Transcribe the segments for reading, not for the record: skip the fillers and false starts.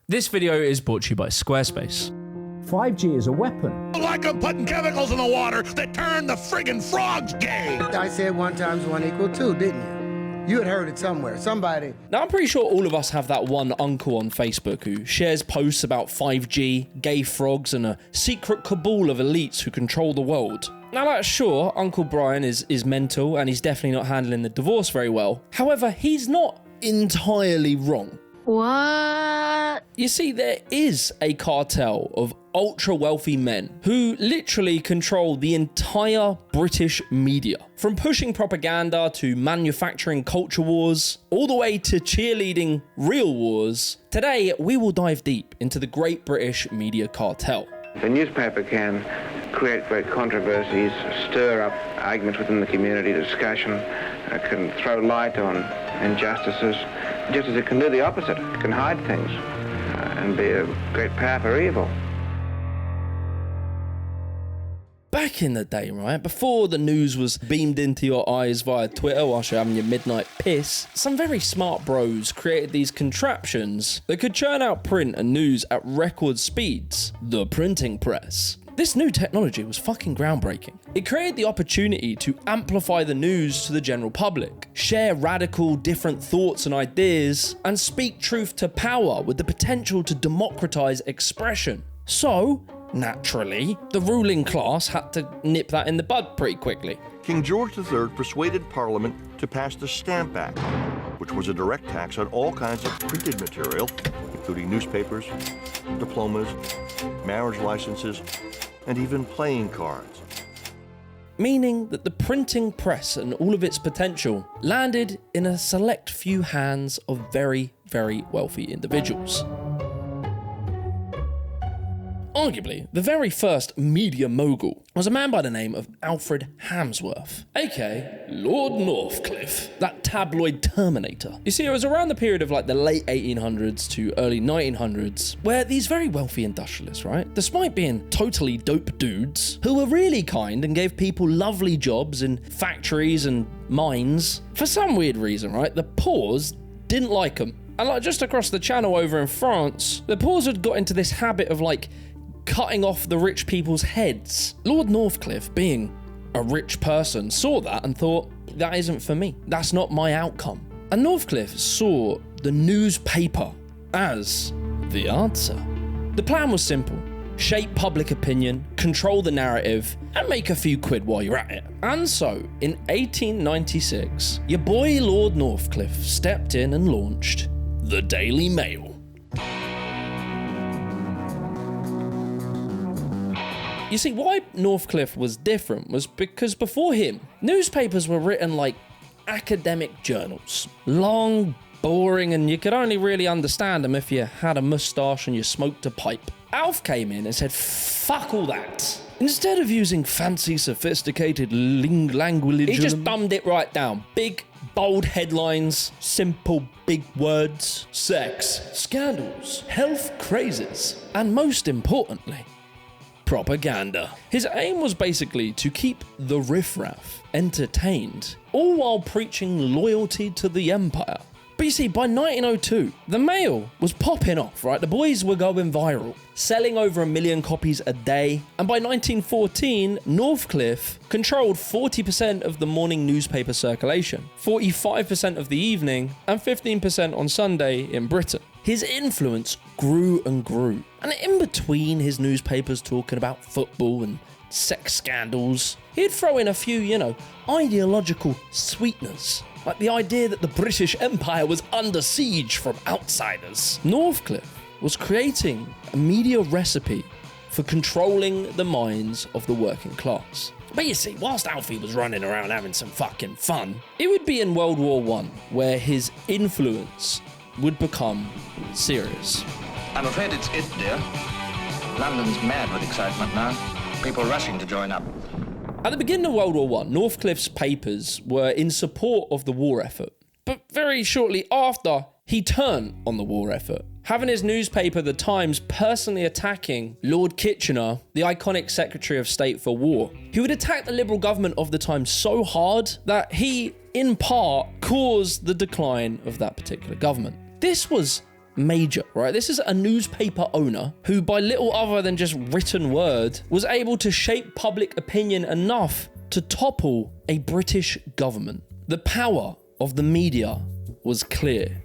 This video is brought to you by Squarespace. 5G is a weapon. Like I'm putting chemicals in the water that turn the friggin' frogs gay. I said 1 × 1 = 2, didn't you? You had heard it somewhere. Somebody. Now, I'm pretty sure all of us have that one uncle on Facebook who shares posts about 5G, gay frogs, and a secret cabal of elites who control the world. Now, like, sure, Uncle Brian is mental and he's definitely not handling the divorce very well. However, he's not entirely wrong. What? You see, there is a cartel of ultra-wealthy men who literally control the entire British media. From pushing propaganda to manufacturing culture wars, all the way to cheerleading real wars. Today, we will dive deep into the Great British Media Cartel. The newspaper can create great controversies, stir up arguments within the community, discussion, can throw light on injustices, just as it can do the opposite. It can hide things and be a great power for evil. Back in the day, right, before the news was beamed into your eyes via Twitter whilst you're having your midnight piss, some very smart bros created these contraptions that could churn out print and news at record speeds. The printing press. This new technology was fucking groundbreaking. It created the opportunity to amplify the news to the general public, share radical, different thoughts and ideas, and speak truth to power with the potential to democratize expression. So, naturally, the ruling class had to nip that in the bud pretty quickly. King George III persuaded Parliament to pass the Stamp Act, which was a direct tax on all kinds of printed material, including newspapers, diplomas, marriage licenses, and even playing cards. Meaning that the printing press and all of its potential landed in a select few hands of very, very wealthy individuals. Arguably, the very first media mogul was a man by the name of Alfred Hamsworth, aka Lord Northcliffe, that tabloid terminator. You see, it was around the period of like the late 1800s to early 1900s where these very wealthy industrialists, right, despite being totally dope dudes who were really kind and gave people lovely jobs in factories and mines, for some weird reason, right, the poors didn't like them. And like just across the channel over in France, the poors had got into this habit of like cutting off the rich people's heads. Lord Northcliffe, being a rich person, saw that and thought, that isn't for me. That's not my outcome. And Northcliffe saw the newspaper as the answer. The plan was simple. Shape public opinion, control the narrative, and make a few quid while you're at it. And so, in 1896, your boy Lord Northcliffe stepped in and launched the Daily Mail. You see, why Northcliffe was different was because before him, newspapers were written like academic journals. Long, boring, and you could only really understand them if you had a moustache and you smoked a pipe. Alf came in and said, fuck all that. Instead of using fancy, sophisticated language, he just dumbed it right down. Big, bold headlines, simple, big words, sex, scandals, health crazes, and most importantly, propaganda. His aim was basically to keep the riffraff entertained, all while preaching loyalty to the empire. But you see, by 1902, the Mail was popping off, right? The boys were going viral, selling over 1 million copies a day. And by 1914, Northcliffe controlled 40% of the morning newspaper circulation, 45% of the evening, and 15% on Sunday in Britain. His influence grew and grew. And in between his newspapers talking about football and sex scandals, he'd throw in a few, ideological sweeteners. Like the idea that the British Empire was under siege from outsiders. Northcliffe was creating a media recipe for controlling the minds of the working class. But you see, whilst Alfie was running around having some fucking fun, it would be in World War I where his influence would become serious. I'm afraid it's it, dear. London's mad with excitement now. People rushing to join up. At the beginning of World War I, Northcliffe's papers were in support of the war effort. But very shortly after, he turned on the war effort, having his newspaper, The Times, personally attacking Lord Kitchener, the iconic Secretary of State for War. He would attack the Liberal government of the time so hard that he, in part, caused the decline of that particular government. This was major, right? This is a newspaper owner who, by little other than just written word, was able to shape public opinion enough to topple a British government. The power of the media was clear.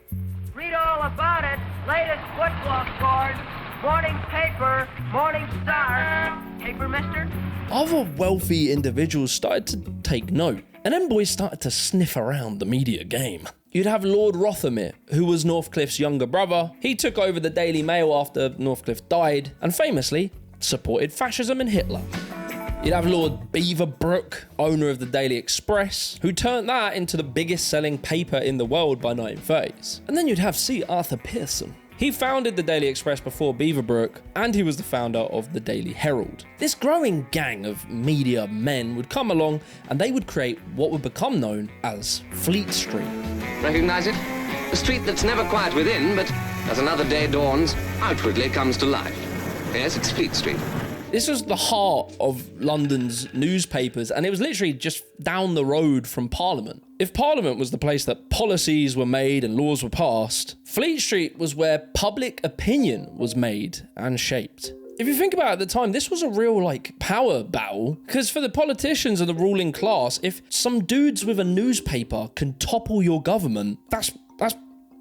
Read all about it. Latest football scores. Morning paper. Morning Star. Paper, mister? Other wealthy individuals started to take note, and then boys started to sniff around the media game. You'd have Lord Rothermere, who was Northcliffe's younger brother. He took over the Daily Mail after Northcliffe died, and famously supported fascism and Hitler. You'd have Lord Beaverbrook, owner of the Daily Express, who turned that into the biggest selling paper in the world by 1930s. And then you'd have C. Arthur Pearson. He founded the Daily Express before Beaverbrook, and he was the founder of the Daily Herald. This growing gang of media men would come along, and they would create what would become known as Fleet Street. Recognize it? A street that's never quiet within, but as another day dawns, outwardly comes to life. Yes, it's Fleet Street. This was the heart of London's newspapers, and it was literally just down the road from Parliament. If Parliament was the place that policies were made and laws were passed, Fleet Street was where public opinion was made and shaped. If you think about it, at the time, this was a real, power battle, because for the politicians and the ruling class, if some dudes with a newspaper can topple your government, that's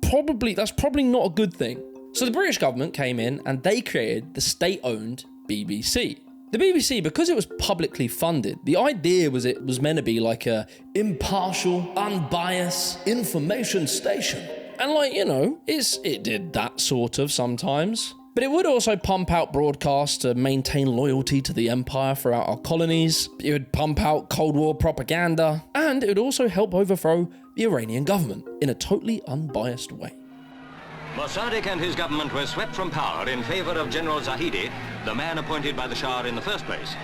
probably not a good thing. So the British government came in and they created the state-owned BBC. The BBC, because it was publicly funded, the idea was it was meant to be like a impartial, unbiased information station. And it did that sort of sometimes. But it would also pump out broadcasts to maintain loyalty to the empire throughout our colonies. It would pump out Cold War propaganda. And it would also help overthrow the Iranian government in a totally unbiased way. Mossadegh and his government were swept from power in favor of General Zahedi, the man appointed by the Shah in the first place.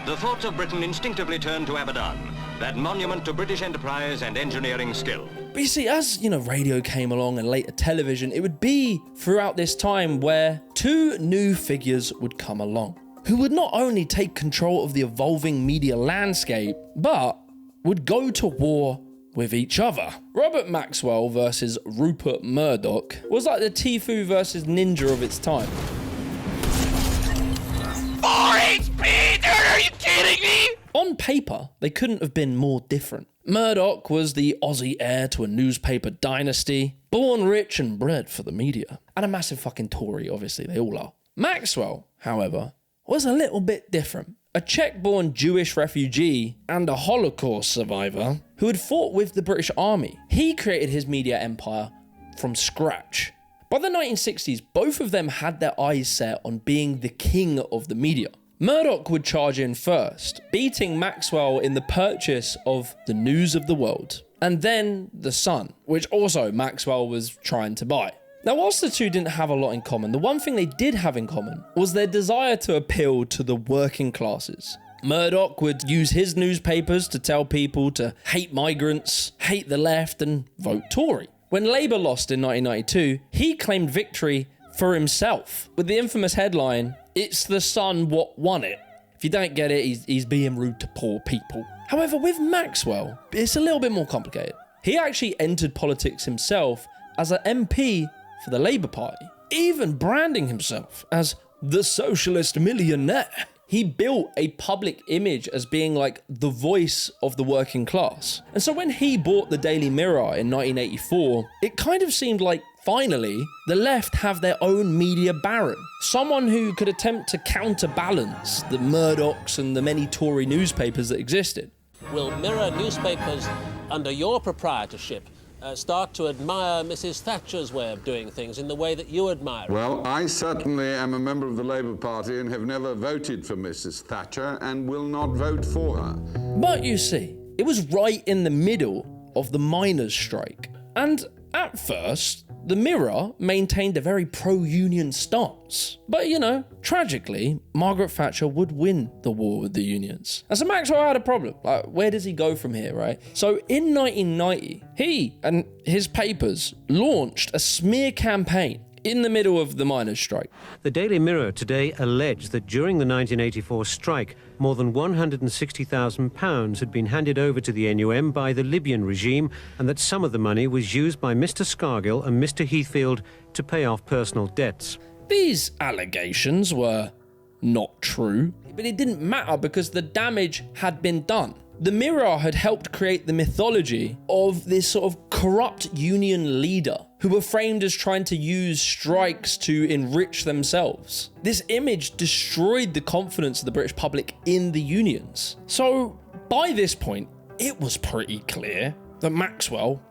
The thoughts of Britain instinctively turned to Abadan, that monument to British enterprise and engineering skill. But you see, as, radio came along and later television, it would be throughout this time where two new figures would come along, who would not only take control of the evolving media landscape, but would go to war with each other. Robert Maxwell versus Rupert Murdoch was like the Tfue versus Ninja of its time. 4 HP, dude, are you kidding me? On paper, they couldn't have been more different. Murdoch was the Aussie heir to a newspaper dynasty, born rich and bred for the media. And a massive fucking Tory, obviously, they all are. Maxwell, however, was a little bit different. A Czech-born Jewish refugee and a Holocaust survivor who had fought with the British Army. He created his media empire from scratch. By the 1960s, both of them had their eyes set on being the king of the media. Murdoch would charge in first, beating Maxwell in the purchase of the News of the World, and then The Sun, which also Maxwell was trying to buy. Now, whilst the two didn't have a lot in common, the one thing they did have in common was their desire to appeal to the working classes. Murdoch would use his newspapers to tell people to hate migrants, hate the left, and vote Tory. When Labour lost in 1992, he claimed victory for himself with the infamous headline, "It's the Sun what won it." If you don't get it, he's being rude to poor people. However, with Maxwell, it's a little bit more complicated. He actually entered politics himself as an MP for the Labour Party, even branding himself as the socialist millionaire. He built a public image as being like the voice of the working class. And so when he bought the Daily Mirror in 1984, it kind of seemed like finally the left have their own media baron. Someone who could attempt to counterbalance the Murdochs and the many Tory newspapers that existed. Will Mirror newspapers under your proprietorship start to admire Mrs. Thatcher's way of doing things in the way that you admire it? Well, I certainly am a member of the Labour Party and have never voted for Mrs. Thatcher and will not vote for her. But you see, it was right in the middle of the miners' strike. And at first, the Mirror maintained a very pro-union stance. But, tragically, Margaret Thatcher would win the war with the unions. And so Maxwell had a problem. Where does he go from here, right? So in 1990, he and his papers launched a smear campaign in the middle of the miners' strike. The Daily Mirror today alleged that during the 1984 strike, more than £160,000 had been handed over to the NUM by the Libyan regime, and that some of the money was used by Mr. Scargill and Mr. Heathfield to pay off personal debts. These allegations were not true, but it didn't matter because the damage had been done. The Mirror had helped create the mythology of this sort of corrupt union leader who were framed as trying to use strikes to enrich themselves. This image destroyed the confidence of the British public in the unions. So by this point, it was pretty clear that Maxwell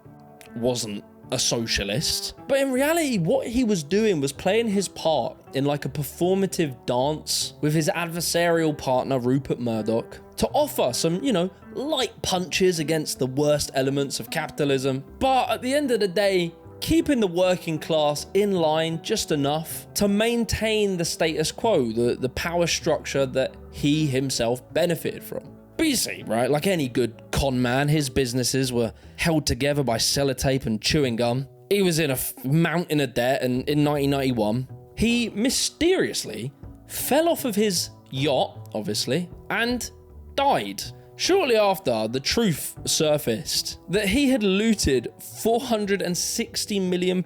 wasn't a socialist. But in reality, what he was doing was playing his part in like a performative dance with his adversarial partner, Rupert Murdoch, to offer some, light punches against the worst elements of capitalism. But at the end of the day, keeping the working class in line just enough to maintain the status quo, the power structure that he himself benefited from. But you see, right, like any good con man, his businesses were held together by sellotape and chewing gum. He was in a mountain of debt, and in 1991, he mysteriously fell off of his yacht, obviously, and died. Shortly after, the truth surfaced that he had looted £460 million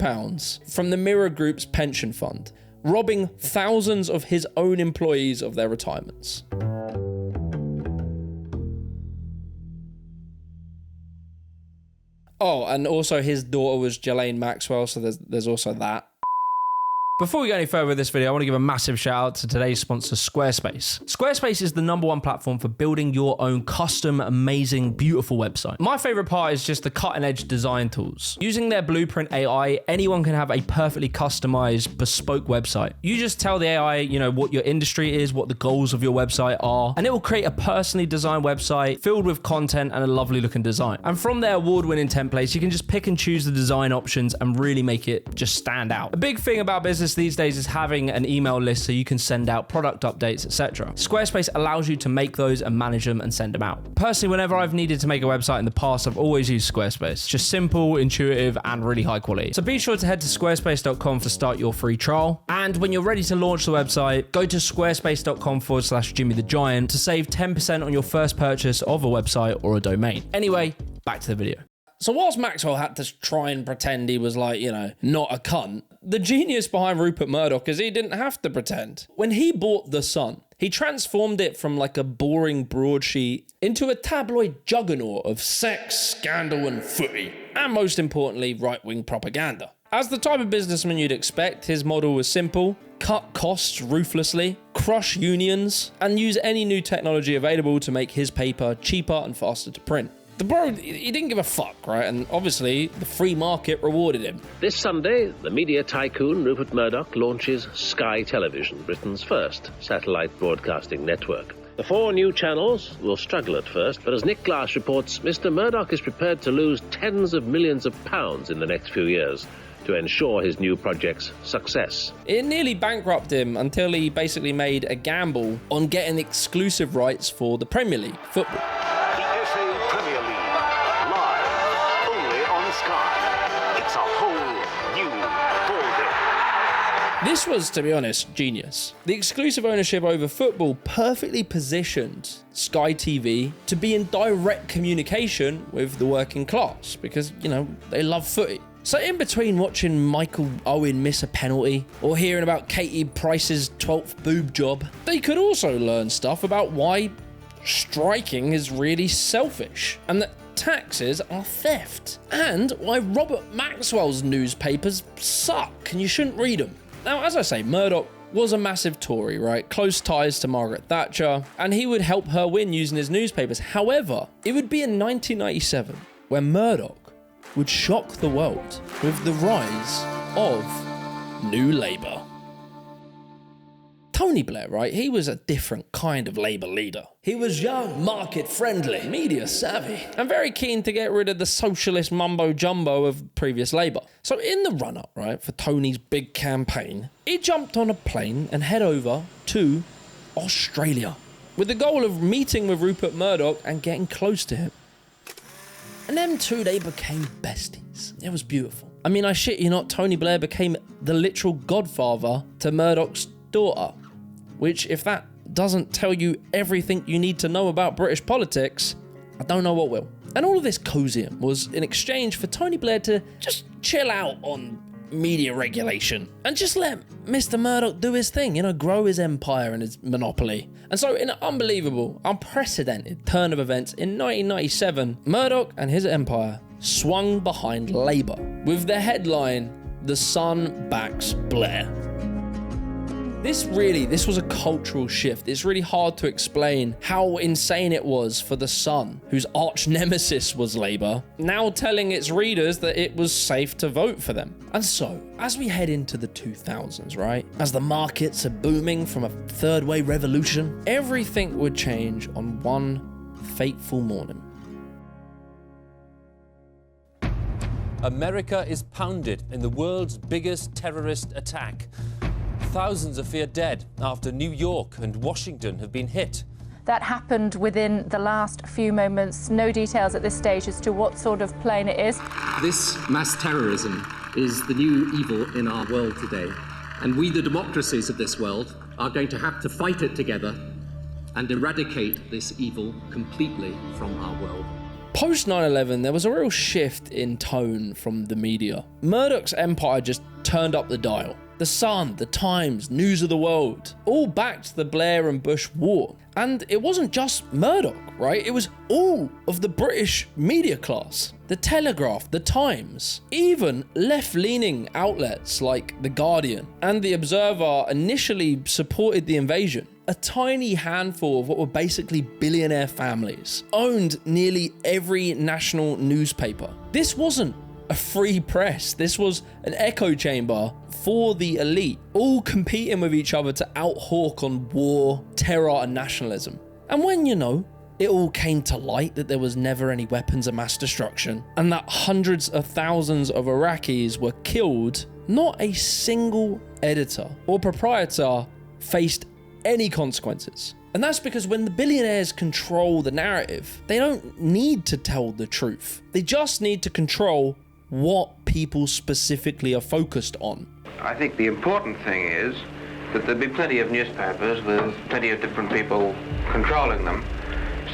from the Mirror Group's pension fund, robbing thousands of his own employees of their retirements. Oh, and also his daughter was Ghislaine Maxwell, so there's also that. Before we go any further with this video, I want to give a massive shout out to today's sponsor, Squarespace. Squarespace is the #1 platform for building your own custom, amazing, beautiful website. My favorite part is just the cutting edge design tools. Using their Blueprint AI, anyone can have a perfectly customized, bespoke website. You just tell the AI, what your industry is, what the goals of your website are, and it will create a personally designed website filled with content and a lovely looking design. And from their award-winning templates, you can just pick and choose the design options and really make it just stand out. A big thing about business these days is having an email list so you can send out product updates, etc. Squarespace allows you to make those and manage them and send them out. Personally, whenever I've needed to make a website in the past, I've always used Squarespace. Just simple, intuitive, and really high quality. So be sure to head to squarespace.com to start your free trial. And when you're ready to launch the website, go to squarespace.com/JimmyTheGiant to save 10% on your first purchase of a website or a domain. Anyway, back to the video. So whilst Maxwell had to try and pretend he was not a cunt, the genius behind Rupert Murdoch is he didn't have to pretend. When he bought The Sun, he transformed it from like a boring broadsheet into a tabloid juggernaut of sex, scandal, and footy. And most importantly, right-wing propaganda. As the type of businessman you'd expect, his model was simple: cut costs ruthlessly, crush unions, and use any new technology available to make his paper cheaper and faster to print. The bro, he didn't give a fuck, right? And obviously, the free market rewarded him. This Sunday, the media tycoon Rupert Murdoch launches Sky Television, Britain's first satellite broadcasting network. The 4 new channels will struggle at first, but as Nick Glass reports, Mr. Murdoch is prepared to lose tens of millions of pounds in the next few years to ensure his new project's success. It nearly bankrupted him until he basically made a gamble on getting exclusive rights for the Premier League football. This was, to be honest, genius. The exclusive ownership over football perfectly positioned Sky TV to be in direct communication with the working class because, they love footy. So in between watching Michael Owen miss a penalty or hearing about Katie Price's 12th boob job, they could also learn stuff about why striking is really selfish and that taxes are theft and why Robert Maxwell's newspapers suck and you shouldn't read them. Now, as I say, Murdoch was a massive Tory, right? Close ties to Margaret Thatcher, and he would help her win using his newspapers. However, it would be in 1997 where Murdoch would shock the world with the rise of New Labour. Tony Blair, right? He was a different kind of Labour leader. He was young, market-friendly, media-savvy, and very keen to get rid of the socialist mumbo-jumbo of previous Labour. So in the run-up, right, for Tony's big campaign, he jumped on a plane and head over to Australia with the goal of meeting with Rupert Murdoch and getting close to him. And them two, they became besties. It was beautiful. I mean, I shit you not, Tony Blair became the literal godfather to Murdoch's daughter. Which, if that doesn't tell you everything you need to know about British politics, I don't know what will. And all of this cozying was in exchange for Tony Blair to just chill out on media regulation and just let Mr. Murdoch do his thing, grow his empire and his monopoly. And so in an unbelievable, unprecedented turn of events in 1997, Murdoch and his empire swung behind Labour with the headline, "The Sun Backs Blair." This was a cultural shift. It's really hard to explain how insane it was for The Sun, whose arch nemesis was Labour, now telling its readers that it was safe to vote for them. And so, as we head into the 2000s, right, as the markets are booming from a third way revolution, everything would change on one fateful morning. America is pounded in the world's biggest terrorist attack. Thousands are feared dead after New York and Washington have been hit. That happened within the last few moments. No details at this stage as to what sort of plane it is. This mass terrorism is the new evil in our world today. And we, the democracies of this world, are going to have to fight it together and eradicate this evil completely from our world. Post 9/11, there was a real shift in tone from the media. Murdoch's empire just turned up the dial. The Sun, the Times, News of the World, all backed the Blair and Bush war. And it wasn't just Murdoch, right? It was all of the British media class. The Telegraph, the Times, even left-leaning outlets like The Guardian and The Observer initially supported the invasion. A tiny handful of what were basically billionaire families owned nearly every national newspaper. This wasn't a free press. This was an echo chamber for the elite, all competing with each other to out-hawk on war, terror, and nationalism. And when, it all came to light that there was never any weapons of mass destruction, and that hundreds of thousands of Iraqis were killed, not a single editor or proprietor faced any consequences. And that's because when the billionaires control the narrative, they don't need to tell the truth. They just need to control what people specifically are focused on. I think the important thing is that there'll be plenty of newspapers with plenty of different people controlling them,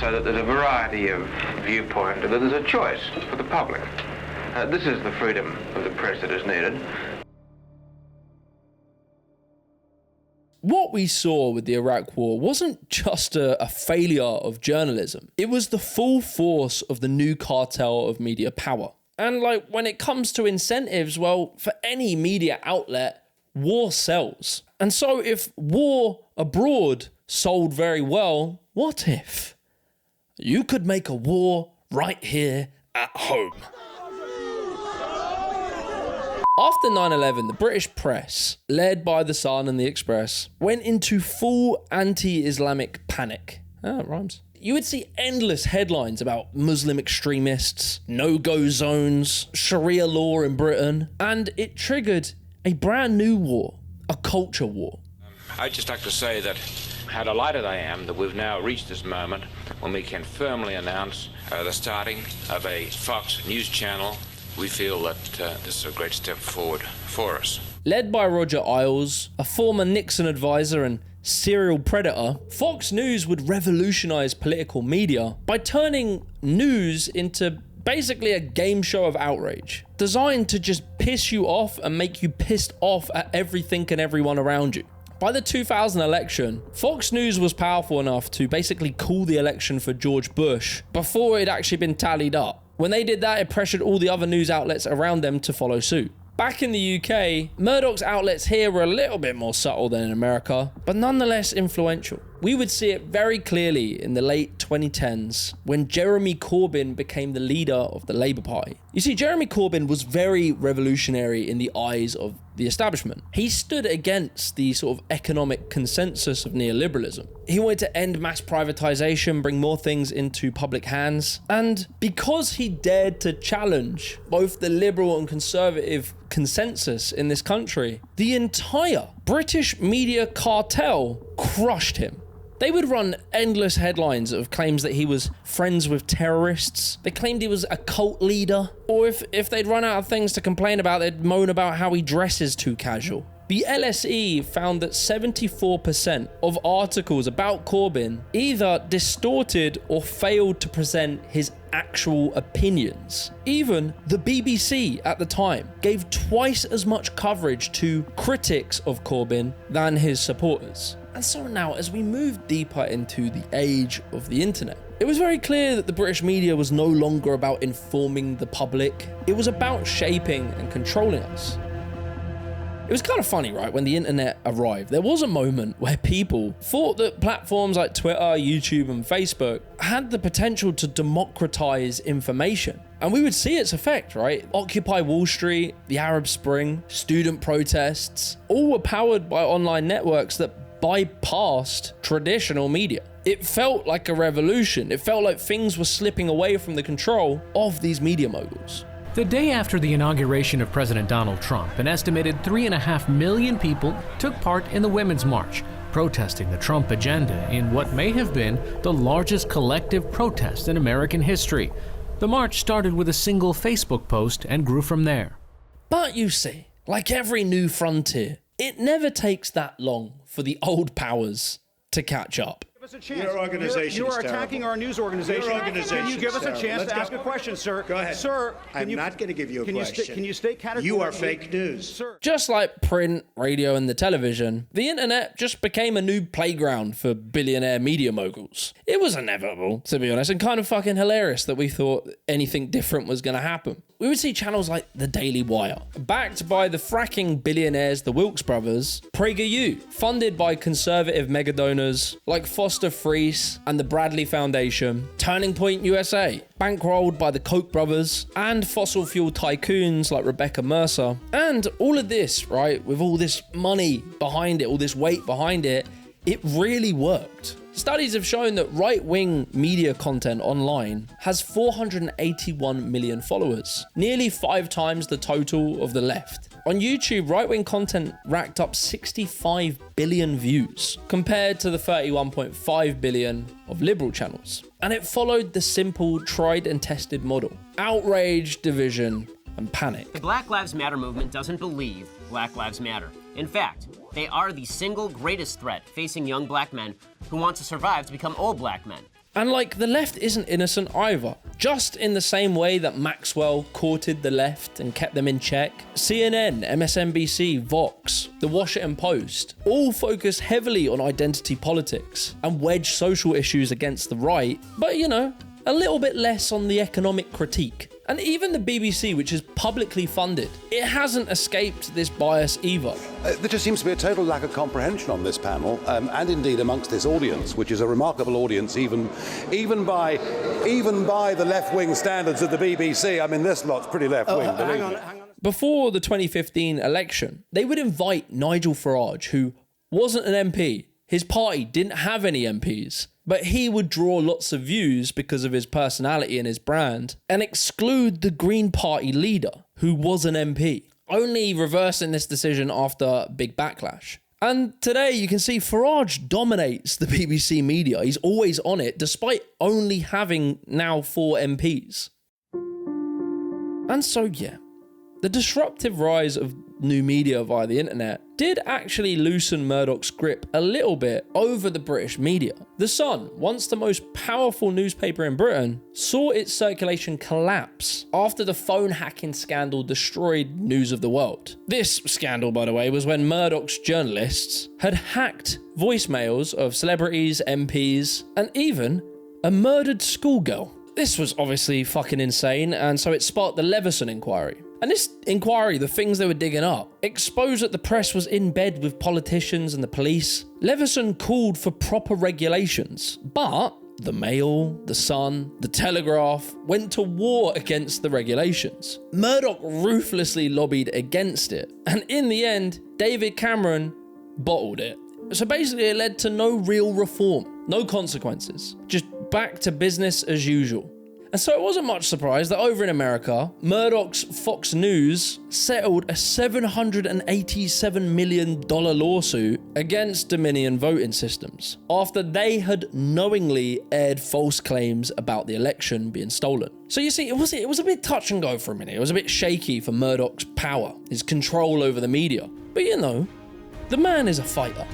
so that there's a variety of viewpoint and that there's a choice for the public. This is the freedom of the press that is needed. What we saw with the Iraq War wasn't just a failure of journalism. It was the full force of the new cartel of media power. And when it comes to incentives, well, for any media outlet, war sells. And so if war abroad sold very well, what if you could make a war right here at home? After 9/11, the British press, led by The Sun and The Express, went into full anti-Islamic panic. It rhymes. You would see endless headlines about Muslim extremists, no-go zones, Sharia law in Britain, and it triggered a brand new war, a culture war. I'd just like to say that how delighted I am that we've now reached this moment when we can firmly announce the starting of a Fox News channel. We feel that this is a great step forward for us. Led by Roger Ailes, a former Nixon advisor and serial predator, Fox News would revolutionize political media by turning news into basically a game show of outrage, designed to just piss you off and make you pissed off at everything and everyone around you. By the 2000 election, Fox News was powerful enough to basically call the election for George Bush before it had actually been tallied up. When they did that, it pressured all the other news outlets around them to follow suit. Back in the UK, Murdoch's outlets here were a little bit more subtle than in America, but nonetheless influential. We would see it very clearly in the late 2010s when Jeremy Corbyn became the leader of the Labour Party. You see, Jeremy Corbyn was very revolutionary in the eyes of the establishment. He stood against the sort of economic consensus of neoliberalism. He wanted to end mass privatization, bring more things into public hands, and because he dared to challenge both the liberal and conservative consensus in this country, the entire British media cartel crushed him. They would run endless headlines of claims that he was friends with terrorists. They claimed he was a cult leader. Or if they'd run out of things to complain about, they'd moan about how he dresses too casual. The LSE found that 74% of articles about Corbyn either distorted or failed to present his actual opinions. Even the BBC at the time gave twice as much coverage to critics of Corbyn than his supporters. And so now, as we move deeper into the age of the internet, it was very clear that the British media was no longer about informing the public. It was about shaping and controlling us. It was kind of funny, right? When the internet arrived, there was a moment where people thought that platforms like Twitter, YouTube, and Facebook had the potential to democratize information. And we would see its effect, right? Occupy Wall Street, the Arab Spring, student protests, all were powered by online networks that bypassed traditional media. It felt like a revolution. It felt like things were slipping away from the control of these media moguls. The day after the inauguration of President Donald Trump, an estimated 3.5 million people took part in the Women's March, protesting the Trump agenda in what may have been the largest collective protest in American history. The march started with a single Facebook post and grew from there. But you see, like every new frontier, it never takes that long for the old powers to catch up. Your organization You are is attacking terrible. our news organization. Your organization Can you give us a is chance terrible. to ask a question, sir? Go ahead. Sir, I'm not going to give you a question. Can you state categorically? You are fake news. Sir. Just like print, radio, and the television, the internet just became a new playground for billionaire media moguls. It was inevitable, to be honest, and kind of fucking hilarious that we thought anything different was going to happen. We would see channels like The Daily Wire, backed by the fracking billionaires, the Wilkes brothers, PragerU, funded by conservative megadonors like Foster Friess and the Bradley Foundation, Turning Point USA, bankrolled by the Koch brothers, and fossil fuel tycoons like Rebecca Mercer. And all of this, right, with all this money behind it, all this weight behind it, it really worked. Studies have shown that right-wing media content online has 481 million followers, nearly 5 times the total of the left. On YouTube, right-wing content racked up 65 billion views, compared to the 31.5 billion of liberal channels. And it followed the simple, tried and tested model: outrage, division, and panic. The Black Lives Matter movement doesn't believe Black Lives Matter. In fact, they are the single greatest threat facing young black men who want to survive to become old black men. And like, the left isn't innocent either. Just in the same way that Maxwell courted the left and kept them in check, CNN, MSNBC, Vox, The Washington Post all focus heavily on identity politics and wedge social issues against the right, but you know, a little bit less on the economic critique. And even the BBC, which is publicly funded, it hasn't escaped this bias either. There just seems to be a total lack of comprehension on this panel, and indeed amongst this audience, which is a remarkable audience even by the left-wing standards of the BBC. I mean, this lot's pretty left-wing, believe me. Before the 2015 election, they would invite Nigel Farage, who wasn't an MP. His party didn't have any MPs, but he would draw lots of views because of his personality and his brand, and exclude the Green Party leader, who was an MP, only reversing this decision after big backlash. And today you can see Farage dominates the BBC media. He's always on it, despite only having now 4 MPs. And so yeah, the disruptive rise of new media via the internet did actually loosen Murdoch's grip a little bit over the British media. The Sun, once the most powerful newspaper in Britain, saw its circulation collapse after the phone hacking scandal destroyed news of the world. This scandal, by the way, was when Murdoch's journalists had hacked voicemails of celebrities, MPs, and even a murdered schoolgirl. This was obviously fucking insane, and so it sparked the Leverson Inquiry. And this inquiry, the things they were digging up, exposed that the press was in bed with politicians and the police. Leverson called for proper regulations, but the Mail, the Sun, the Telegraph went to war against the regulations. Murdoch ruthlessly lobbied against it, and in the end, David Cameron bottled it. So basically it led to no real reform, no consequences, just back to business as usual. And so it wasn't much surprise that over in America, Murdoch's Fox News settled a $787 million lawsuit against Dominion voting systems after they had knowingly aired false claims about the election being stolen. So you see, it was a bit touch and go for a minute. It was a bit shaky for Murdoch's power, his control over the media. But you know, the man is a fighter.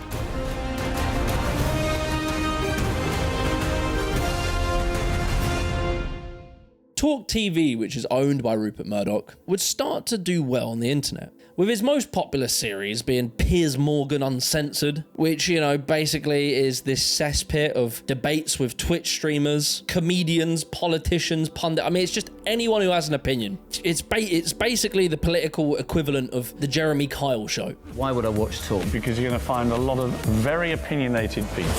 Talk TV, which is owned by Rupert Murdoch, would start to do well on the internet, with his most popular series being Piers Morgan Uncensored, which, you know, basically is this cesspit of debates with Twitch streamers, comedians, politicians, pundits. I mean, it's just anyone who has an opinion. It's basically the political equivalent of the Jeremy Kyle show. Why would I watch Talk? Because you're going to find a lot of very opinionated people.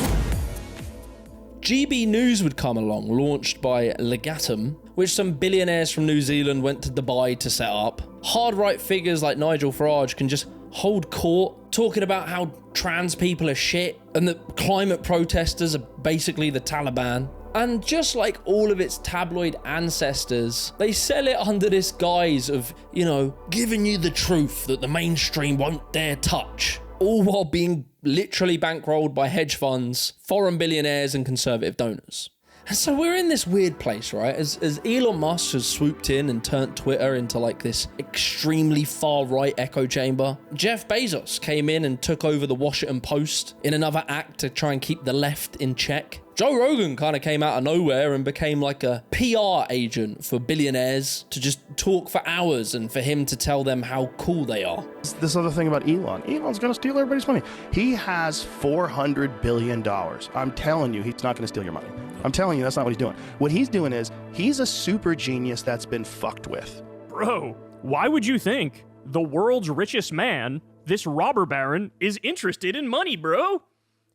GB News would come along, launched by Legatum, which some billionaires from New Zealand went to Dubai to set up. Hard-right figures like Nigel Farage can just hold court, talking about how trans people are shit and that climate protesters are basically the Taliban. And just like all of its tabloid ancestors, they sell it under this guise of, you know, giving you the truth that the mainstream won't dare touch, all while being literally bankrolled by hedge funds, foreign billionaires, and conservative donors. And so we're in this weird place, right? As Elon Musk has swooped in and turned Twitter into like this extremely far-right echo chamber, Jeff Bezos came in and took over the Washington Post in another act to try and keep the left in check. Joe Rogan kind of came out of nowhere and became like a PR agent for billionaires to just talk for hours and for him to tell them how cool they are. This other thing about Elon. Elon's going to steal everybody's money. He has $400 billion. I'm telling you, he's not going to steal your money. I'm telling you, that's not what he's doing. What he's doing is, he's a super genius that's been fucked with. Bro, why would you think the world's richest man, this robber baron, is interested in money, bro?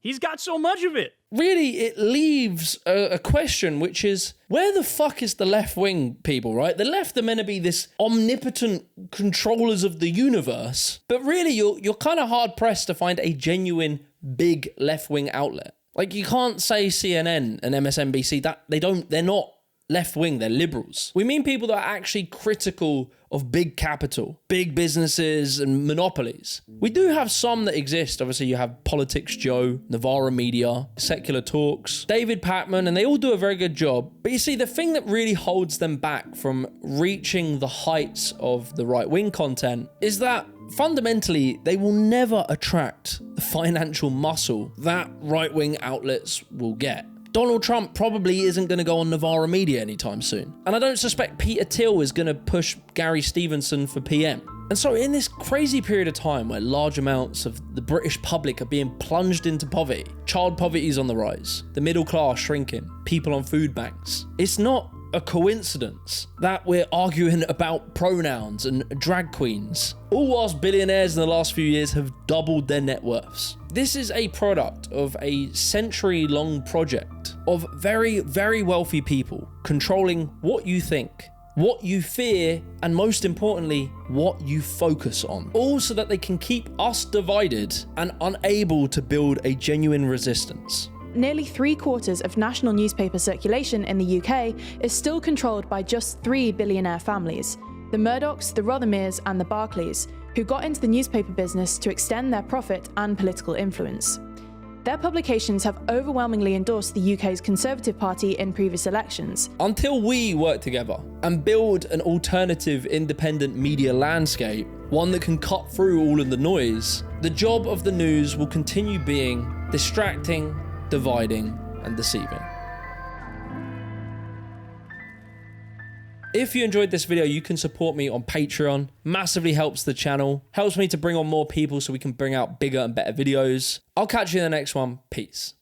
He's got so much of it. Really, it leaves a question, which is, where the fuck is the left-wing people, right? The left are meant to be this omnipotent controllers of the universe, but really, you're kind of hard-pressed to find a genuine big left-wing outlet. Like, you can't say CNN and MSNBC, they're not left-wing, they're liberals. We mean people that are actually critical of big capital, big businesses and monopolies. We do have some that exist. Obviously, you have Politics Joe, Novara Media, Secular Talks, David Pakman, and they all do a very good job. But you see, the thing that really holds them back from reaching the heights of the right-wing content is that fundamentally, they will never attract the financial muscle that right-wing outlets will get. Donald Trump probably isn't going to go on Novara Media anytime soon. And I don't suspect Peter Thiel is going to push Gary Stevenson for PM. And so in this crazy period of time where large amounts of the British public are being plunged into poverty, child poverty is on the rise, the middle class shrinking, people on food banks, it's not a coincidence that we're arguing about pronouns and drag queens, all whilst billionaires in the last few years have doubled their net worths. This is a product of a century-long project of very, very wealthy people controlling what you think, what you fear, and most importantly, what you focus on, all so that they can keep us divided and unable to build a genuine resistance. Nearly 3/4 of national newspaper circulation in the UK is still controlled by just 3 billionaire families, the Murdochs, the Rothermeres and the Barclays, who got into the newspaper business to extend their profit and political influence. Their publications have overwhelmingly endorsed the UK's Conservative Party in previous elections. Until we work together and build an alternative independent media landscape, one that can cut through all of the noise, the job of the news will continue being distracting, dividing, and deceiving. If you enjoyed this video, you can support me on Patreon. Massively helps the channel, helps me to bring on more people so we can bring out bigger and better videos. I'll catch you in the next one. Peace.